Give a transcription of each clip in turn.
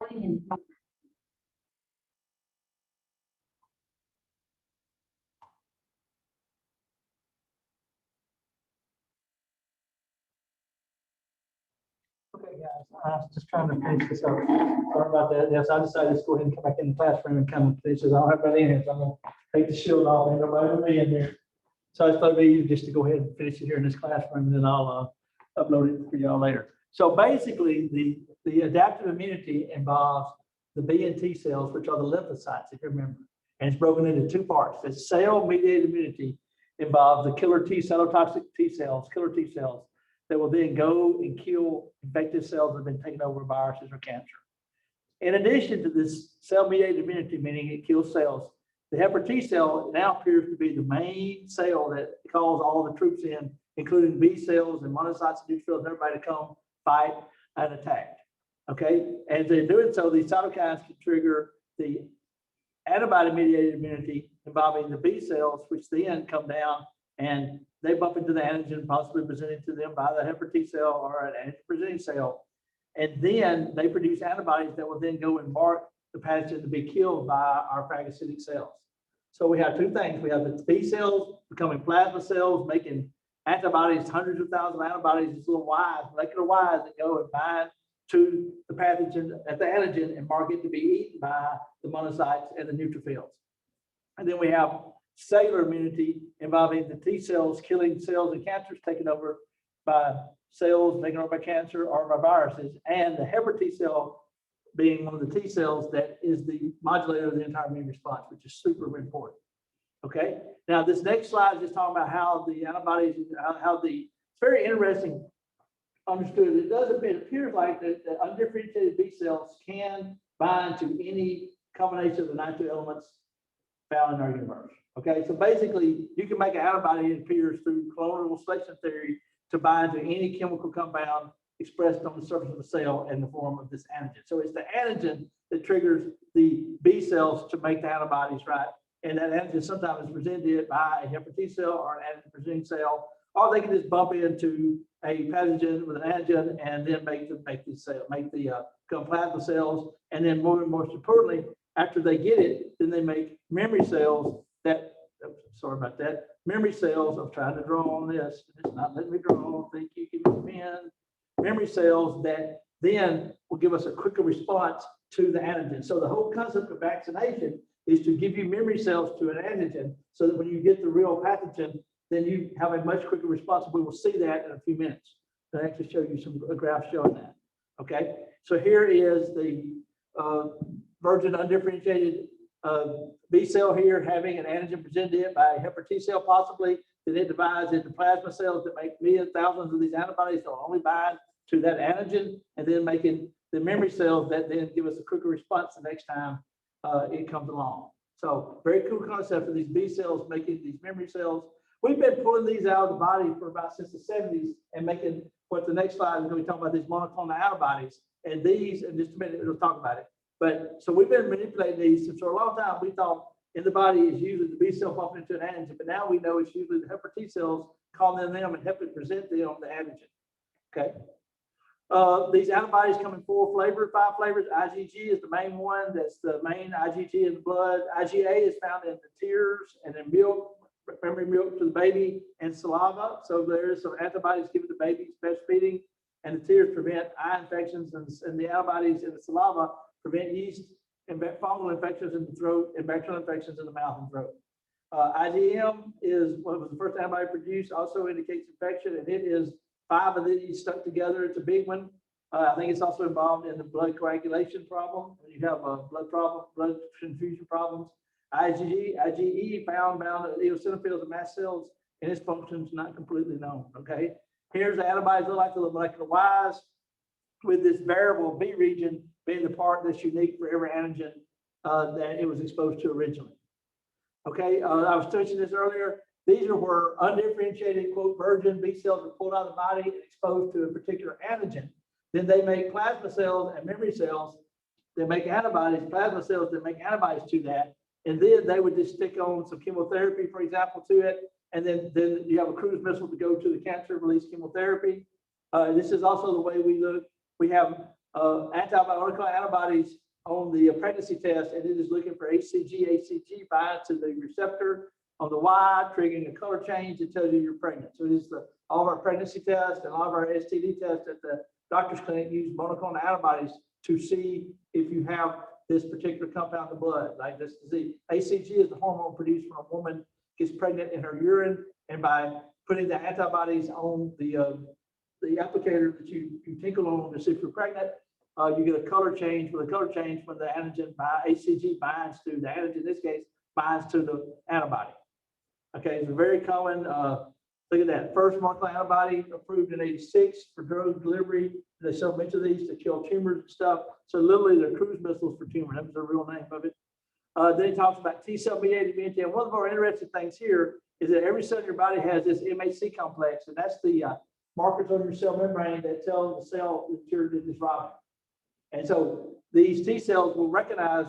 Okay, guys, I was just trying to finish this up. Sorry about that. Yes, I decided to go ahead and come back in the classroom and come finish this. I don't have anybody in here, so I'm gonna take the shield off and nobody will be in here. So I thought it'd be easier just to go ahead and finish it here in this classroom, and then I'll upload it for y'all later. So basically, the adaptive immunity involves the B and T cells, which are the lymphocytes, if you remember. And it's broken into two parts. The cell-mediated immunity involves the killer T cytotoxic T cells, killer T cells, that will then go and kill infected cells that have been taken over by viruses or cancer. In addition to this cell-mediated immunity, meaning it kills cells, the helper T cell now appears to be the main cell that calls all the troops in, including B cells and monocytes and neutrophils, and everybody to come fight and attack. Okay, and in doing so, these cytokines can trigger the antibody-mediated immunity involving the B cells, which then come down and they bump into the antigen possibly presented to them by the helper T cell or an antigen-presenting cell. And then they produce antibodies that will then go and mark the pathogen to be killed by our phagocytic cells. So we have two things. We have the B cells becoming plasma cells, making antibodies, hundreds of thousands of antibodies, these little Ys, molecular Ys that go and bind to the pathogen at the antigen and mark it to be eaten by the monocytes and the neutrophils. And then we have cellular immunity involving the T cells killing cells and cancers taken over by cells taken over by cancer or by viruses, and the helper T cell being one of the T cells that is the modulator of the entire immune response, which is super important. Okay, now this next slide is just talking about how the antibodies, it's very interesting, understood. It appears like the undifferentiated B cells can bind to any combination of the 9 elements found in our universe. Okay, so basically you can make an antibody, it appears through clonal selection theory, to bind to any chemical compound expressed on the surface of a cell in the form of this antigen. So it's the antigen that triggers the B cells to make the antibodies, right? And that antigen sometimes is presented by a helper T cell or an antigen-presenting cell, or they can just bump into a pathogen with an antigen and then make the plasma cells, and then more importantly, after they get it, then they make memory cells that, sorry about that, memory cells. I'm trying to draw on this. It's not letting me draw. Thank you. Give me a pen. Memory cells that then will give us a quicker response to the antigen. So the whole concept of vaccination is to give you memory cells to an antigen so that when you get the real pathogen, then you have a much quicker response. We will see that in a few minutes. I'll actually show you some graphs showing that. Okay, so here is the virgin undifferentiated B cell here having an antigen presented by a helper T cell possibly, then it divides into plasma cells that make millions, thousands of these antibodies that will only bind to that antigen, and then making the memory cells that then give us a quicker response the next time it comes along. So very cool concept for these B cells making these memory cells. We've been pulling these out of the body for about since the 70s and making what the next slide is going to be talking about, these monoclonal antibodies. And these, in just a minute, we'll talk about it. But so we've been manipulating these. And for a long time, we thought in the body is usually the B cell bumping into an antigen, but now we know it's usually the helper T cells calling them and helping present them the antigen. Okay. These antibodies come in 5 flavors. IgG is the main one. That's the main IgG in the blood. IgA is found in the tears and in milk, memory milk to the baby, and saliva. So there is some antibodies given to babies breastfeeding, and the tears prevent eye infections, and the antibodies in the saliva prevent yeast and fungal infections in the throat and bacterial infections in the mouth and throat. IgM is what was the first antibody produced, also indicates infection, and it is 5 of these stuck together. It's a big one. I think it's also involved in the blood coagulation problem. When you have a blood transfusion problems. IgE bound eosinophils and mast cells, and its function is not completely known. Okay, here's the antibodies look like the molecular Ys, with this variable B region being the part that's unique for every antigen that it was exposed to originally. Okay, I was touching this earlier. These are where undifferentiated, quote, virgin B cells are pulled out of the body and exposed to a particular antigen. Then they make plasma cells and memory cells that make antibodies, plasma cells that make antibodies to that. And then they would just stick on some chemotherapy, for example, to it. And then you have a cruise missile to go to the cancer, release chemotherapy. This is also the way we look. We have monoclonal antibodies on the pregnancy test, and it is looking for HCG. HCG binds to the receptor on the Y, triggering a color change that tells you you're pregnant. So it is all of our pregnancy tests and all of our STD tests at the doctor's clinic use monoclonal antibodies to see if you have this particular compound in the blood, like this disease. HCG is the hormone produced when a woman gets pregnant in her urine, and by putting the antibodies on the applicator that you tinkle on to see if you're pregnant, you get a color change. With a color change, when the antigen HCG binds to the antigen, in this case, binds to the antibody. Okay, it's a very common. Look at that. First monoclonal antibody approved in '86 for drug delivery. They sell a bunch of these to kill tumors and stuff. So literally, they're cruise missiles for tumor. That was the real name of it. Then he talks about T cell mediated immunity. And one of the more interesting things here is that every cell in your body has this MHC complex, and that's the markers on your cell membrane that tell the cell that you're disrupting. And so these T cells will recognize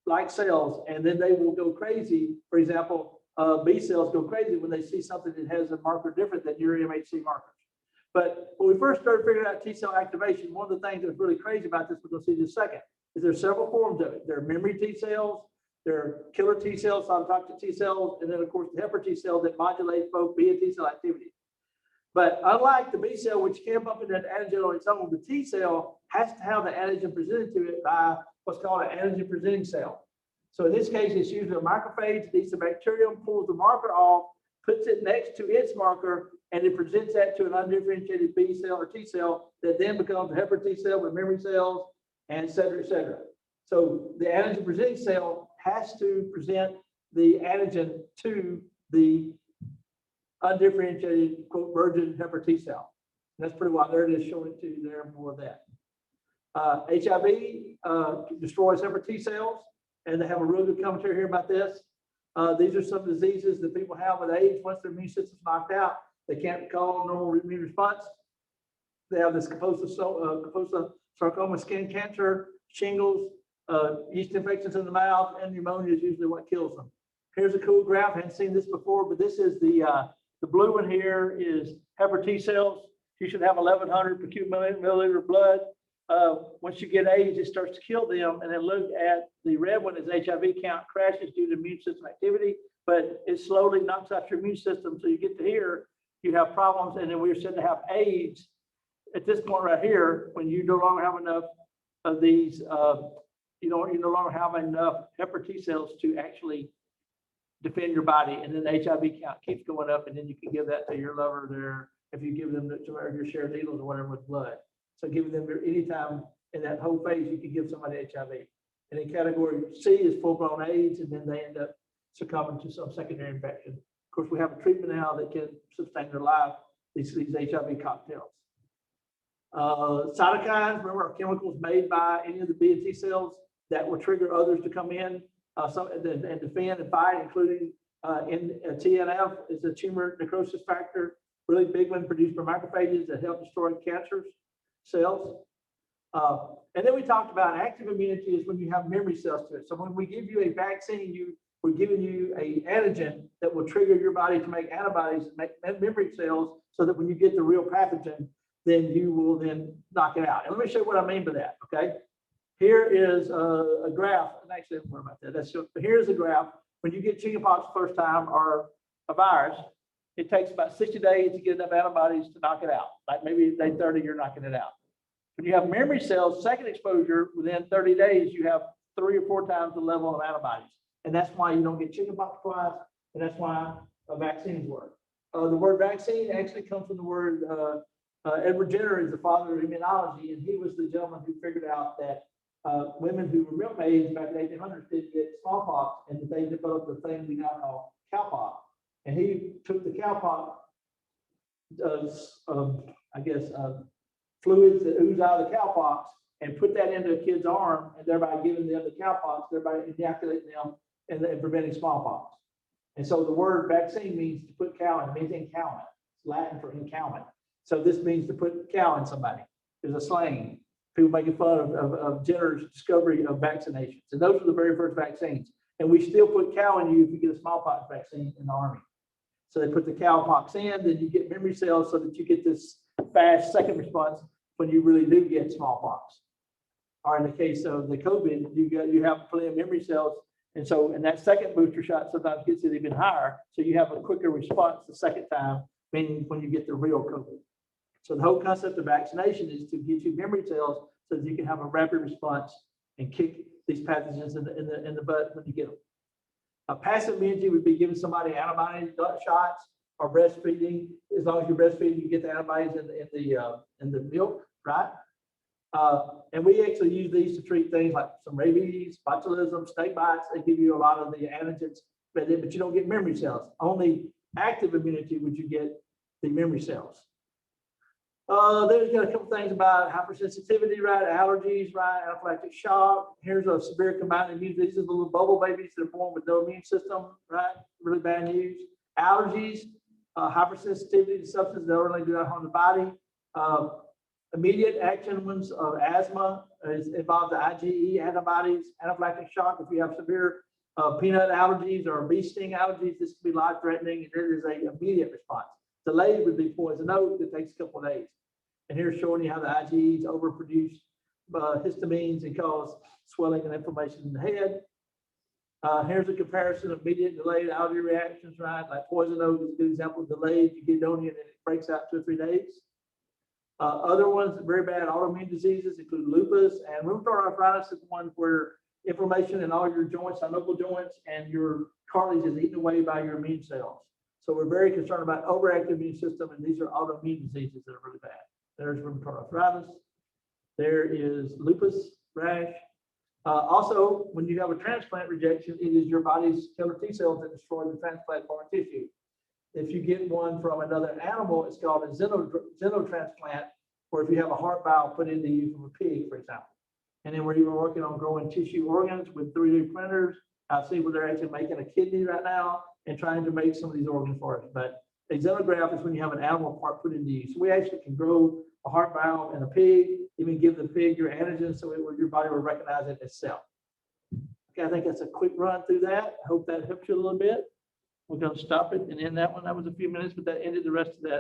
like cells, and then they will go crazy. For example, B cells go crazy when they see something that has a marker different than your MHC markers. But when we first started figuring out T cell activation, one of the things that's really crazy about this, we're going to see in just a second, is there's several forms of it. There are memory T cells, there are killer T cells, cytotoxic T cells, and then of course the helper T cell that modulates both B and T cell activity. But unlike the B cell, which can bump into that antigen on its own, the T cell has to have the antigen presented to it by what's called an antigen presenting cell. So in this case, it's usually a macrophage that eats the bacterium, pulls the marker off, puts it next to its marker, and it presents that to an undifferentiated B cell or T cell that then becomes a helper T cell with memory cells, and et cetera, et cetera. So the antigen presenting cell has to present the antigen to the undifferentiated, quote, virgin helper T cell. And that's pretty wild. There it is, showing it to you there, more of that. HIV destroys helper T cells, and they have a real good commentary here about this. These are some diseases that people have with AIDS. Once their immune system's knocked out, they can't call normal immune response. They have this Kaposi sarcoma, skin cancer, shingles, yeast infections in the mouth, and pneumonia is usually what kills them. Here's a cool graph. I hadn't seen this before, but this is the blue one here is helper T cells. You should have 1,100 per cubic milliliter of blood. Once you get AIDS, it starts to kill them. And then look at the red one is HIV count crashes due to immune system activity, but it slowly knocks out your immune system. So you get to here, you have problems. And then we're said to have AIDS at this point right here, when you no longer have enough of these, you no longer have enough helper T cells to actually defend your body. And then the HIV count keeps going up, and then you can give that to your lover there if you give them your share of needles or whatever with blood. So giving them anytime in that whole phase, you can give somebody HIV. And in category C is full-blown AIDS, and then they end up succumbing to some secondary infection. Of course, we have a treatment now that can sustain their life, these HIV cocktails. Cytokines, remember, are chemicals made by any of the B and T cells that will trigger others to come in and defend and fight, including TNF is a tumor necrosis factor, really big one produced by macrophages that help destroy cancer cells. And then we talked about active immunity is when you have memory cells to it. So when we give you a vaccine, we're giving you an antigen that will trigger your body to make antibodies and make memory cells so that when you get the real pathogen, then you will then knock it out. And let me show you what I mean by that, okay? Here is a graph, and actually, don't worry about that. Here's a graph. When you get chickenpox the first time or a virus, it takes about 60 days to get enough antibodies to knock it out. Like maybe day 30, you're knocking it out. When you have memory cells, second exposure, within 30 days, you have 3 or 4 times the level of antibodies. And that's why you don't get chickenpox twice, and that's why vaccines work. The word vaccine actually comes from the word, Edward Jenner is the father of immunology, and he was the gentleman who figured out that women who were milkmaids back in the 1800s did get smallpox, and they developed the thing we now call cowpox. And he took the cowpox, fluids that ooze out of the cowpox and put that into a kid's arm, and thereby giving them the cowpox, thereby inoculating them and preventing smallpox. And so the word vaccine means to put cow in, it means encowment. It's Latin for encowment. So this means to put cow in somebody. There's a slang. People making fun of Jenner's discovery of vaccinations. And those were the very first vaccines. And we still put cow in you if you get a smallpox vaccine in the Army. So they put the cowpox in, then you get memory cells so that you get this fast second response when you really do get smallpox. or in the case of the COVID, you have plenty of memory cells. And so in that second booster shot sometimes gets it even higher. So you have a quicker response the second time, meaning when you get the real COVID. So the whole concept of vaccination is to get you memory cells so that you can have a rapid response and kick these pathogens in the butt when you get them. A passive immunity would be giving somebody antibody shots or breastfeeding. As long as you're breastfeeding, you get the antibodies in the milk, right? And we actually use these to treat things like some rabies, botulism, snake bites. They give you a lot of the antigens, but you don't get memory cells. Only active immunity would you get the memory cells. There's got a couple things about hypersensitivity, right? Allergies, right? Anaphylactic shock. Here's a severe combined immunity. These are the little bubble babies that are born with no immune system, right? Really bad news. Allergies, hypersensitivity to substances that really do not harm the body. Immediate action ones of asthma involve the IgE antibodies. Anaphylactic shock, if you have severe peanut allergies or bee sting allergies, this can be life-threatening, and there is an immediate response. Delayed would be poison oak that takes a couple of days. And here's showing you how the IgEs overproduce histamines and cause swelling and inflammation in the head. Here's a comparison of immediate and delayed allergy reactions, right? Like poison oak is a good example of delayed. You get onion and it breaks out 2 or 3 days. Other ones, very bad autoimmune diseases include lupus, and rheumatoid arthritis is one where inflammation in all your joints, synovial joints, and your cartilage is eaten away by your immune cells. So we're very concerned about overactive immune system, and these are autoimmune diseases that are really bad. There's rheumatoid arthritis. There is lupus rash. Also, when you have a transplant rejection, it is your body's killer T cells that destroy the transplant foreign tissue. If you get one from another animal, it's called a xenotransplant, or if you have a heart valve put into you from a pig, for example. And then we're even working on growing tissue organs with 3D printers. I've seen where they're actually making a kidney right now and trying to make some of these organs for us. But a xenograft is when you have an animal part put into you. So we actually can grow a heart valve in a pig, even give the pig your antigen so your body will recognize it as self. Okay, I think that's a quick run through that. I hope that helps you a little bit. We're going to stop it and end that one. That was a few minutes, but that ended the rest of that.